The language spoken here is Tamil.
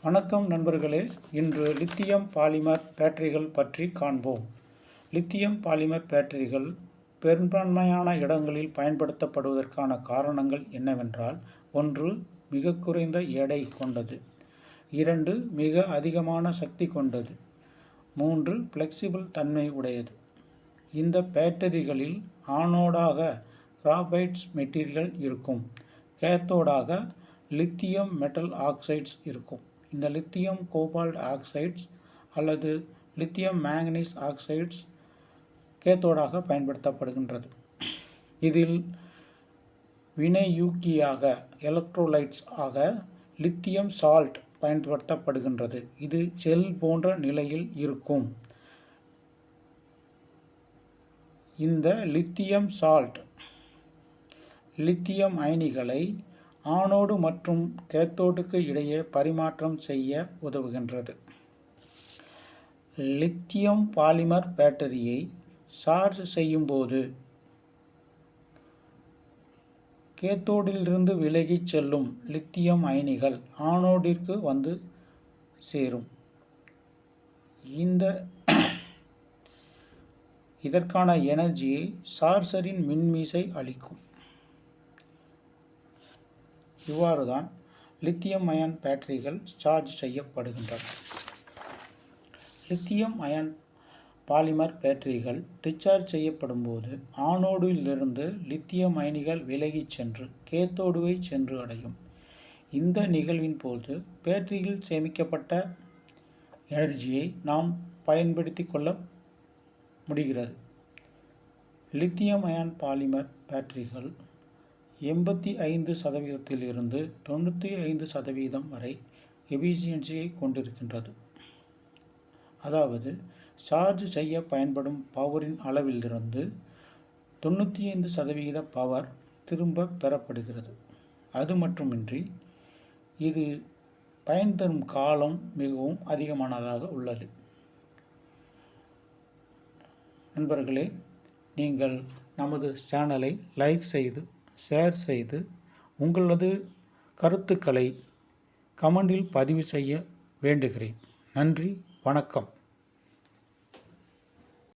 வணக்கம் நண்பர்களே. இன்று லித்தியம் பாலிமர் பேட்டரிகள் பற்றி காண்போம். லித்தியம் பாலிமர் பேட்டரிகள் பெரும்பான்மையான இடங்களில் பயன்படுத்தப்படுவதற்கான காரணங்கள் என்னவென்றால், 1. மிக குறைந்த எடை கொண்டது. 2. மிக அதிகமான சக்தி கொண்டது. 3. ஃப்ளெக்சிபிள் தன்மை உடையது. இந்த பேட்டரிகளில் ஆனோடாக கிராஃபைட் மெட்டீரியல் இருக்கும். கேத்தோடாக லித்தியம் மெட்டல் ஆக்சைட்ஸ் இருக்கும். இந்த லித்தியம் கோபால்ட் ஆக்சைட்ஸ் அல்லது லித்தியம் மேங்கனீஸ் ஆக்சைட்ஸ் கேத்தோடாக பயன்படுத்தப்படுகின்றது. இதில் வினையூக்கியாக எலக்ட்ரோலைட்ஸ் ஆக லித்தியம் சால்ட் பயன்படுத்தப்படுகின்றது. இது ஜெல் போன்ற நிலையில் இருக்கும். இந்த லித்தியம் சால்ட் லித்தியம் அயனிகளை ஆனோடு மற்றும் கேத்தோடுக்கு இடையே பரிமாற்றம் செய்ய உதவுகின்றது. லித்தியம் பாலிமர் பேட்டரியை சார்ஜ் செய்யும்போது கேத்தோடிலிருந்து விலகிச் செல்லும் லித்தியம் அயனிகள் ஆனோடிற்கு வந்து சேரும். இதற்கான எனர்ஜியை சார்ஜரின் மின்விசை அளிக்கும். இவ்வாறுதான் லித்தியம் அயன் பேட்டரிகள் சார்ஜ் செய்யப்படுகின்றன. லித்தியம் அயன் பாலிமர் பேட்டரிகள் டிஸ்சார்ஜ் செய்யப்படும் போது ஆனோடிலிருந்து லித்தியம் அயனிகள் விலகிச் சென்று கேத்தோடுவை சென்று அடையும். இந்த நிகழ்வின் போது பேட்டரியில் சேமிக்கப்பட்ட எனர்ஜியை நாம் பயன்படுத்தி கொள்ள முடிகிறது. லித்தியம் அயன் பாலிமர் பேட்டரிகள் 85% இருந்து 95% வரை எஃபிஷியன்சியை கொண்டிருக்கின்றது. அதாவது சார்ஜ் செய்ய பயன்படும் பவரின் அளவிலிருந்து 95% பவர் திரும்ப பெறப்படுகிறது. அது மட்டுமின்றி இது பயன் தரும் காலம் மிகவும் அதிகமானதாக உள்ளது. நண்பர்களே, நீங்கள் நமது சேனலை லைக் செய்து ஷேர் செய்து உங்களது கருத்துக்களை கமெண்டில் பதிவு செய்ய வேண்டுகிறேன். நன்றி, வணக்கம்.